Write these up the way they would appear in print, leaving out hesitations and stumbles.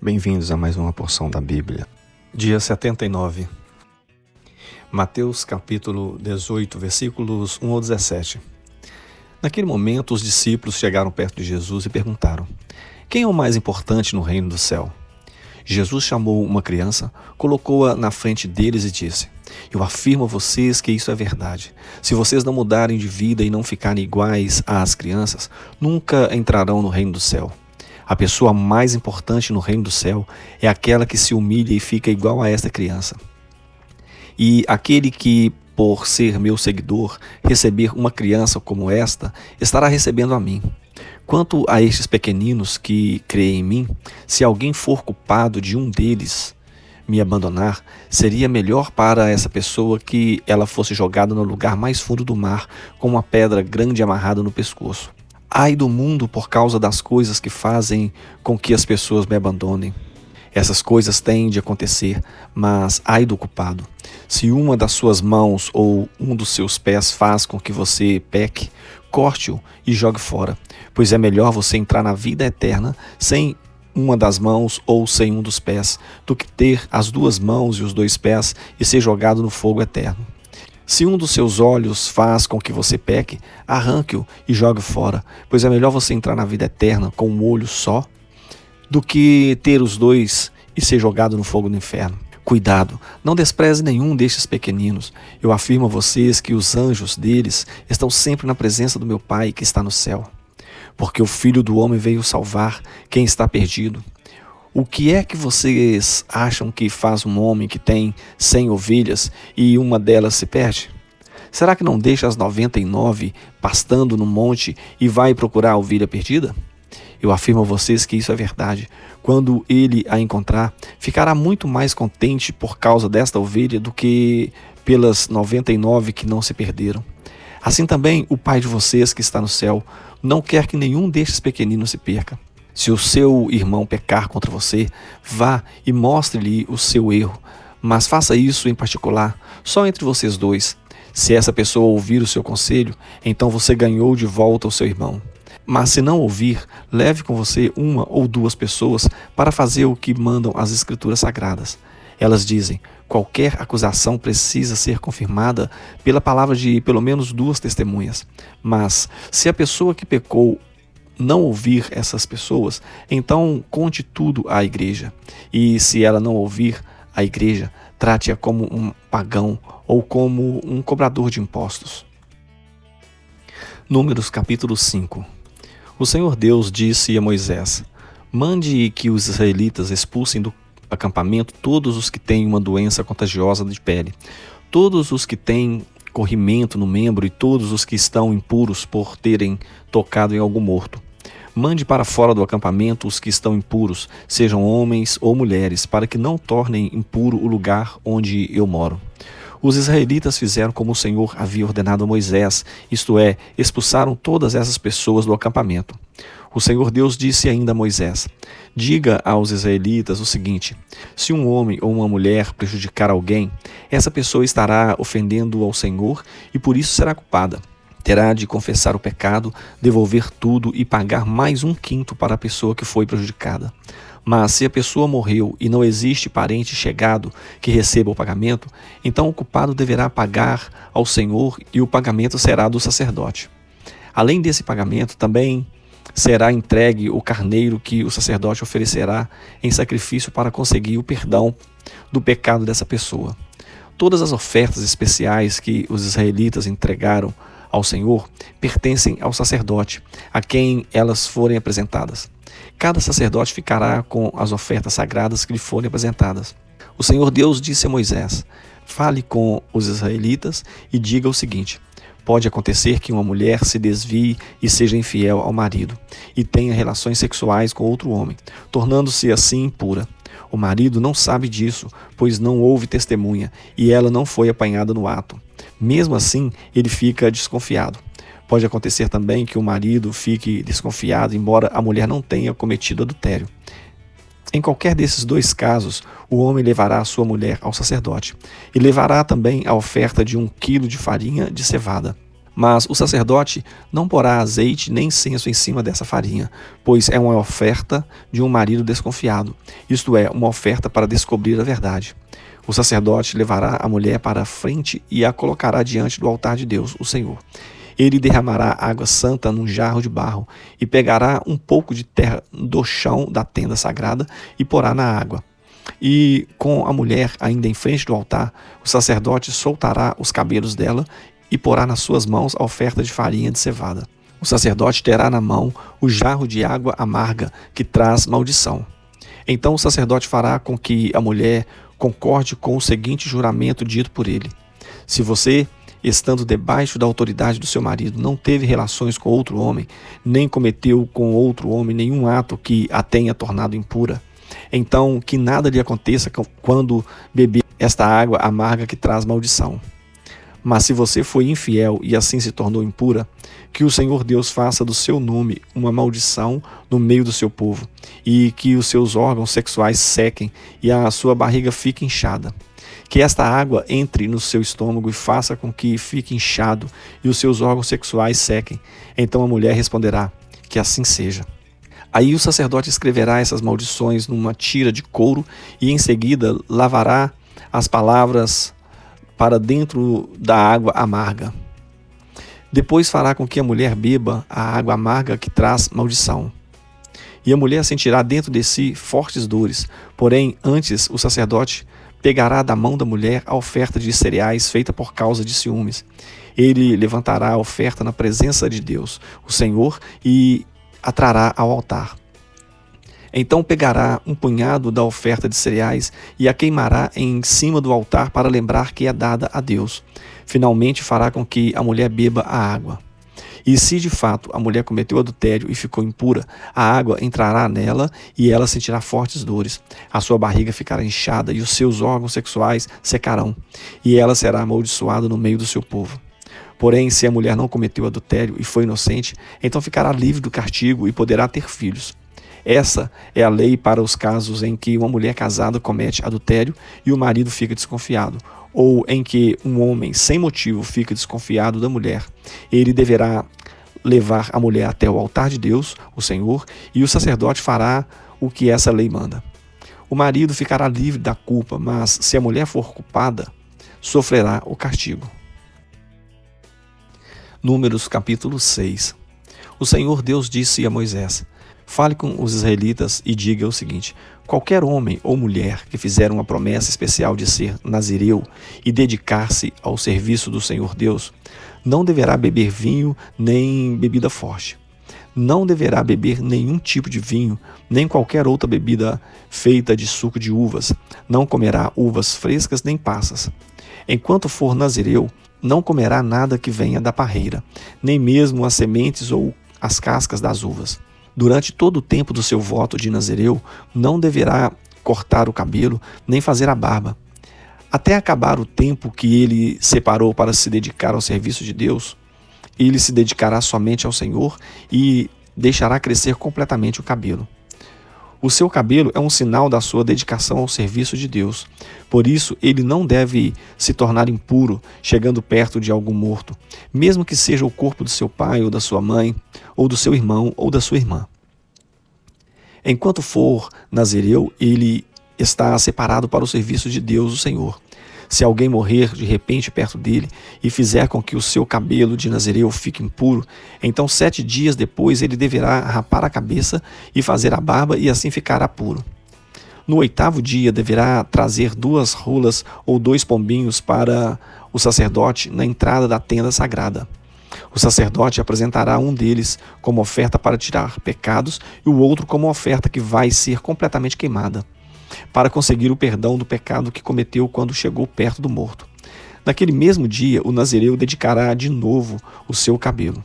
Bem-vindos a mais uma porção da Bíblia. Dia 79. Mateus capítulo 18, versículos 1 ao 17. Naquele momento, os discípulos chegaram perto de Jesus e perguntaram: quem é o mais importante no reino do céu? Jesus chamou uma criança, colocou-a na frente deles e disse: eu afirmo a vocês que isso é verdade. Se vocês não mudarem de vida e não ficarem iguais às crianças, nunca entrarão no reino do céu. A pessoa mais importante no reino do céu é aquela que se humilha e fica igual a esta criança. E aquele que, por ser meu seguidor, receber uma criança como esta, estará recebendo a mim. Quanto a estes pequeninos que creem em mim, se alguém for culpado de um deles me abandonar, seria melhor para essa pessoa que ela fosse jogada no lugar mais fundo do mar, com uma pedra grande amarrada no pescoço. Ai do mundo por causa das coisas que fazem com que as pessoas me abandonem. Essas coisas têm de acontecer, mas ai do culpado. Se uma das suas mãos ou um dos seus pés faz com que você peque, corte-o e jogue fora, pois é melhor você entrar na vida eterna sem uma das mãos ou sem um dos pés, do que ter as duas mãos e os dois pés e ser jogado no fogo eterno. Se um dos seus olhos faz com que você peque, arranque-o e jogue fora, pois é melhor você entrar na vida eterna com um olho só, do que ter os dois e ser jogado no fogo do inferno. Cuidado, não despreze nenhum destes pequeninos. Eu afirmo a vocês que os anjos deles estão sempre na presença do meu Pai que está no céu. Porque o Filho do Homem veio salvar quem está perdido. O que é que vocês acham que faz um homem que tem 100 ovelhas e uma delas se perde? Será que não deixa as 99 pastando no monte e vai procurar a ovelha perdida? Eu afirmo a vocês que isso é verdade. Quando ele a encontrar, ficará muito mais contente por causa desta ovelha do que pelas 99 que não se perderam. Assim também o Pai de vocês que está no céu não quer que nenhum destes pequeninos se perca. Se o seu irmão pecar contra você, vá e mostre-lhe o seu erro, mas faça isso em particular, só entre vocês dois. Se essa pessoa ouvir o seu conselho, então você ganhou de volta o seu irmão. Mas se não ouvir, leve com você uma ou duas pessoas para fazer o que mandam as Escrituras Sagradas. Elas dizem: qualquer acusação precisa ser confirmada pela palavra de pelo menos 2 testemunhas. Mas se a pessoa que pecou não ouvir essas pessoas, então conte tudo à igreja. E se ela não ouvir a igreja, trate-a como um pagão ou como um cobrador de impostos. Números capítulo 5. O Senhor Deus disse a Moisés: mande que os israelitas expulsem do acampamento todos os que têm uma doença contagiosa de pele, todos os que têm corrimento no membro e todos os que estão impuros por terem tocado em algo morto. Mande para fora do acampamento os que estão impuros, sejam homens ou mulheres, para que não tornem impuro o lugar onde eu moro. Os israelitas fizeram como o Senhor havia ordenado a Moisés, isto é, expulsaram todas essas pessoas do acampamento. O Senhor Deus disse ainda a Moisés: diga aos israelitas o seguinte: se um homem ou uma mulher prejudicar alguém, essa pessoa estará ofendendo ao Senhor e por isso será culpada. Terá de confessar o pecado, devolver tudo e pagar mais 1/5 para a pessoa que foi prejudicada. Mas se a pessoa morreu e não existe parente chegado que receba o pagamento, então o culpado deverá pagar ao Senhor e o pagamento será do sacerdote. Além desse pagamento, também será entregue o carneiro que o sacerdote oferecerá em sacrifício para conseguir o perdão do pecado dessa pessoa. Todas as ofertas especiais que os israelitas entregaram ao Senhor pertencem ao sacerdote, a quem elas forem apresentadas. Cada sacerdote ficará com as ofertas sagradas que lhe forem apresentadas. O Senhor Deus disse a Moisés: fale com os israelitas e diga o seguinte: pode acontecer que uma mulher se desvie e seja infiel ao marido, e tenha relações sexuais com outro homem, tornando-se assim impura. O marido não sabe disso, pois não houve testemunha, e ela não foi apanhada no ato. Mesmo assim, ele fica desconfiado. Pode acontecer também que o marido fique desconfiado, embora a mulher não tenha cometido adultério. Em qualquer desses 2 casos, o homem levará a sua mulher ao sacerdote, e levará também a oferta de 1 quilo de farinha de cevada. Mas o sacerdote não porá azeite nem incenso em cima dessa farinha, pois é uma oferta de um marido desconfiado, isto é, uma oferta para descobrir a verdade. O sacerdote levará a mulher para a frente e a colocará diante do altar de Deus, o Senhor. Ele derramará água santa num jarro de barro e pegará um pouco de terra do chão da tenda sagrada e porá na água. E com a mulher ainda em frente do altar, o sacerdote soltará os cabelos dela e porá nas suas mãos a oferta de farinha de cevada. O sacerdote terá na mão o jarro de água amarga que traz maldição. Então o sacerdote fará com que a mulher concorde com o seguinte juramento dito por ele: se você, estando debaixo da autoridade do seu marido, não teve relações com outro homem, nem cometeu com outro homem nenhum ato que a tenha tornado impura, então que nada lhe aconteça quando beber esta água amarga que traz maldição. Mas se você foi infiel e assim se tornou impura, que o Senhor Deus faça do seu nome uma maldição no meio do seu povo, e que os seus órgãos sexuais sequem e a sua barriga fique inchada. Que esta água entre no seu estômago e faça com que fique inchado e os seus órgãos sexuais sequem. Então a mulher responderá: que assim seja. Aí o sacerdote escreverá essas maldições numa tira de couro e em seguida lavará as palavras para dentro da água amarga. Depois fará com que a mulher beba a água amarga que traz maldição. E a mulher sentirá dentro de si fortes dores, porém antes o sacerdote pegará da mão da mulher a oferta de cereais feita por causa de ciúmes. Ele levantará a oferta na presença de Deus, o Senhor, e a trará ao altar. Então pegará um punhado da oferta de cereais e a queimará em cima do altar para lembrar que é dada a Deus. Finalmente fará com que a mulher beba a água. E se de fato a mulher cometeu adultério e ficou impura, a água entrará nela e ela sentirá fortes dores. A sua barriga ficará inchada e os seus órgãos sexuais secarão, e ela será amaldiçoada no meio do seu povo. Porém, se a mulher não cometeu adultério e foi inocente, então ficará livre do castigo e poderá ter filhos. Essa é a lei para os casos em que uma mulher casada comete adultério e o marido fica desconfiado, ou em que um homem sem motivo fica desconfiado da mulher. Ele deverá levar a mulher até o altar de Deus, o Senhor, e o sacerdote fará o que essa lei manda. O marido ficará livre da culpa, mas se a mulher for culpada, sofrerá o castigo. Números capítulo 6. O Senhor Deus disse a Moisés: fale com os israelitas e diga o seguinte: qualquer homem ou mulher que fizer uma promessa especial de ser nazireu e dedicar-se ao serviço do Senhor Deus, não deverá beber vinho nem bebida forte. Não deverá beber nenhum tipo de vinho, nem qualquer outra bebida feita de suco de uvas. Não comerá uvas frescas nem passas. Enquanto for nazireu, não comerá nada que venha da parreira, nem mesmo as sementes ou as cascas das uvas. Durante todo o tempo do seu voto de nazireu, não deverá cortar o cabelo, nem fazer a barba. Até acabar o tempo que ele separou para se dedicar ao serviço de Deus, ele se dedicará somente ao Senhor e deixará crescer completamente o cabelo. O seu cabelo é um sinal da sua dedicação ao serviço de Deus. Por isso, ele não deve se tornar impuro chegando perto de algum morto, mesmo que seja o corpo do seu pai ou da sua mãe, ou do seu irmão ou da sua irmã. Enquanto for nazireu, ele está separado para o serviço de Deus, o Senhor. Se alguém morrer de repente perto dele e fizer com que o seu cabelo de nazireu fique impuro, então 7 dias depois ele deverá rapar a cabeça e fazer a barba e assim ficará puro. No 8º dia deverá trazer 2 rolas ou 2 pombinhos para o sacerdote na entrada da tenda sagrada. O sacerdote apresentará um deles como oferta para tirar pecados e o outro como oferta que vai ser completamente queimada, para conseguir o perdão do pecado que cometeu quando chegou perto do morto. Naquele mesmo dia, o nazireu dedicará de novo o seu cabelo.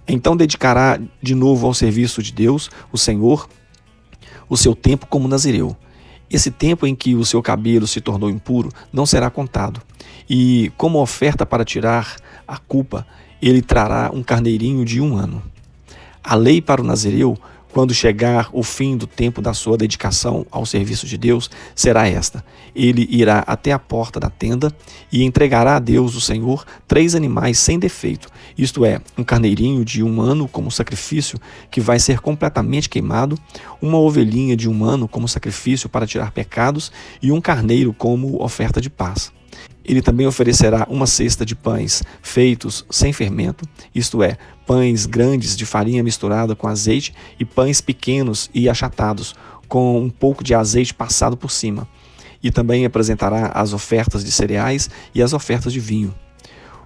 Então dedicará de novo ao serviço de Deus, o Senhor, o seu tempo como nazireu. Esse tempo em que o seu cabelo se tornou impuro não será contado. E, como oferta para tirar a culpa, ele trará um carneirinho de 1 ano. A lei para o nazireu quando chegar o fim do tempo da sua dedicação ao serviço de Deus, será esta: ele irá até a porta da tenda e entregará a Deus, o Senhor, 3 animais sem defeito, isto é, um carneirinho de 1 ano como sacrifício que vai ser completamente queimado, uma ovelhinha de 1 ano como sacrifício para tirar pecados e um carneiro como oferta de paz. Ele também oferecerá uma cesta de pães feitos sem fermento, isto é, pães grandes de farinha misturada com azeite e pães pequenos e achatados, com um pouco de azeite passado por cima. E também apresentará as ofertas de cereais e as ofertas de vinho.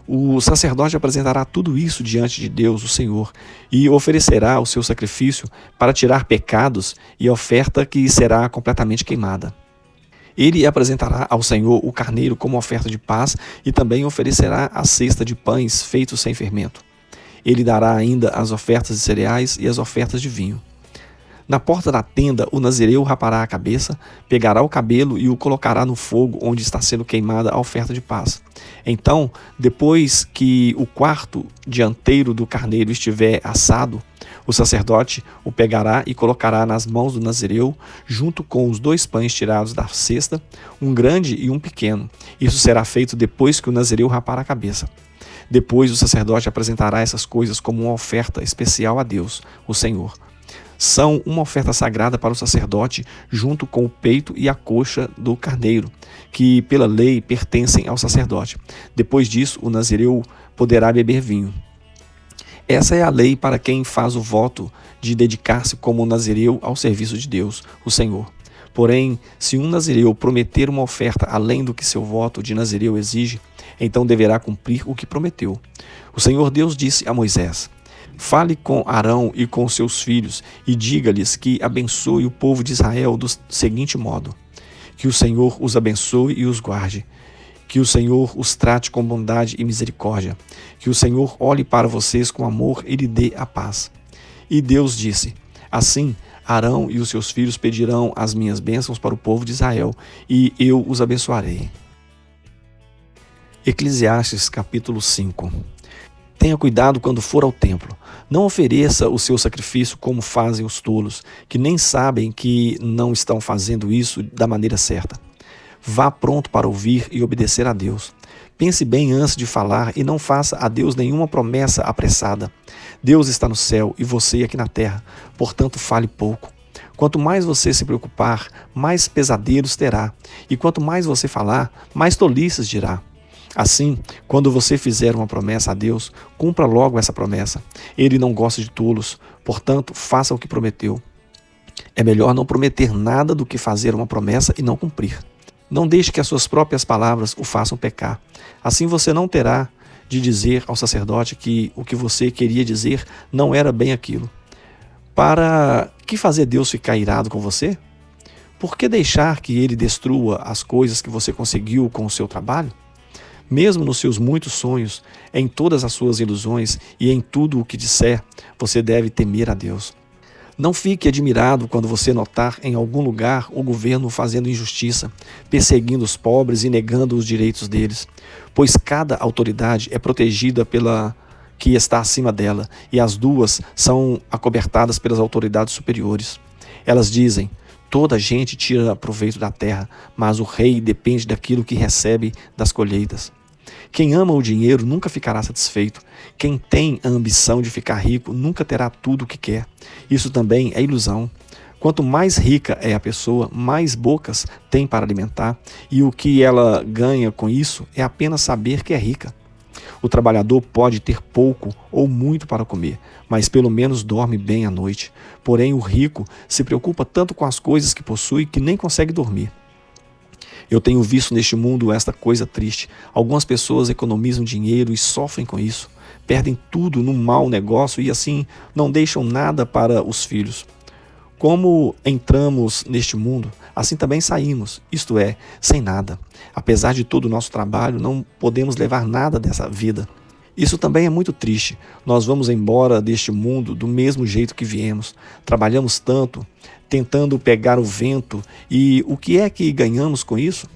O sacerdote apresentará tudo isso diante de Deus, o Senhor, e oferecerá o seu sacrifício para tirar pecados e a oferta que será completamente queimada. Ele apresentará ao Senhor o carneiro como oferta de paz e também oferecerá a cesta de pães feitos sem fermento. Ele dará ainda as ofertas de cereais e as ofertas de vinho. Na porta da tenda, o nazireu rapará a cabeça, pegará o cabelo e o colocará no fogo onde está sendo queimada a oferta de paz. Então, depois que o quarto dianteiro do carneiro estiver assado, o sacerdote o pegará e colocará nas mãos do nazireu, junto com os 2 pães tirados da cesta, um grande e um pequeno. Isso será feito depois que o nazireu rapar a cabeça. Depois o sacerdote apresentará essas coisas como uma oferta especial a Deus, o Senhor. São uma oferta sagrada para o sacerdote, junto com o peito e a coxa do carneiro, que pela lei pertencem ao sacerdote. Depois disso, o nazireu poderá beber vinho. Essa é a lei para quem faz o voto de dedicar-se como nazireu ao serviço de Deus, o Senhor. Porém, se um nazireu prometer uma oferta além do que seu voto de nazireu exige, então deverá cumprir o que prometeu. O Senhor Deus disse a Moisés: fale com Arão e com seus filhos e diga-lhes que abençoe o povo de Israel do seguinte modo: que o Senhor os abençoe e os guarde, que o Senhor os trate com bondade e misericórdia, que o Senhor olhe para vocês com amor e lhe dê a paz. E Deus disse: assim, Arão e os seus filhos pedirão as minhas bênçãos para o povo de Israel, e eu os abençoarei. Eclesiastes capítulo 5. Tenha cuidado quando for ao templo. Não ofereça o seu sacrifício como fazem os tolos, que nem sabem que não estão fazendo isso da maneira certa. Vá pronto para ouvir e obedecer a Deus. Pense bem antes de falar e não faça a Deus nenhuma promessa apressada. Deus está no céu e você aqui na terra, portanto fale pouco. Quanto mais você se preocupar, mais pesadelos terá. E quanto mais você falar, mais tolices dirá. Assim, quando você fizer uma promessa a Deus, cumpra logo essa promessa. Ele não gosta de tolos, portanto, faça o que prometeu. É melhor não prometer nada do que fazer uma promessa e não cumprir. Não deixe que as suas próprias palavras o façam pecar. Assim você não terá de dizer ao sacerdote que o que você queria dizer não era bem aquilo. Para que fazer Deus ficar irado com você? Por que deixar que ele destrua as coisas que você conseguiu com o seu trabalho? Mesmo nos seus muitos sonhos, em todas as suas ilusões e em tudo o que disser, você deve temer a Deus. Não fique admirado quando você notar em algum lugar o governo fazendo injustiça, perseguindo os pobres e negando os direitos deles, pois cada autoridade é protegida pela que está acima dela, e as duas são acobertadas pelas autoridades superiores. Elas dizem: toda gente tira proveito da terra, mas o rei depende daquilo que recebe das colheitas. Quem ama o dinheiro nunca ficará satisfeito. Quem tem a ambição de ficar rico nunca terá tudo o que quer. Isso também é ilusão. Quanto mais rica é a pessoa, mais bocas tem para alimentar, e o que ela ganha com isso é apenas saber que é rica. O trabalhador pode ter pouco ou muito para comer, mas pelo menos dorme bem à noite. Porém, o rico se preocupa tanto com as coisas que possui que nem consegue dormir. Eu tenho visto neste mundo esta coisa triste. Algumas pessoas economizam dinheiro e sofrem com isso. Perdem tudo num mau negócio e assim não deixam nada para os filhos. Como entramos neste mundo, assim também saímos, isto é, sem nada. Apesar de todo o nosso trabalho, não podemos levar nada dessa vida. Isso também é muito triste. Nós vamos embora deste mundo do mesmo jeito que viemos. Trabalhamos tanto, tentando pegar o vento, e o que é que ganhamos com isso?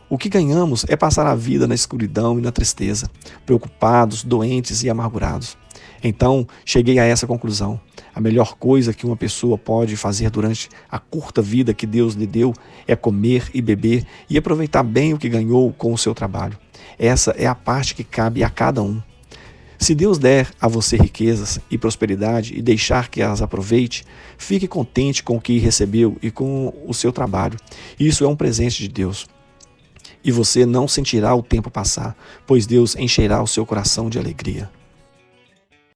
O que ganhamos é passar a vida na escuridão e na tristeza, preocupados, doentes e amargurados. Então, cheguei a essa conclusão. A melhor coisa que uma pessoa pode fazer durante a curta vida que Deus lhe deu é comer e beber e aproveitar bem o que ganhou com o seu trabalho. Essa é a parte que cabe a cada um. Se Deus der a você riquezas e prosperidade e deixar que as aproveite, fique contente com o que recebeu e com o seu trabalho. Isso é um presente de Deus. E você não sentirá o tempo passar, pois Deus encherá o seu coração de alegria.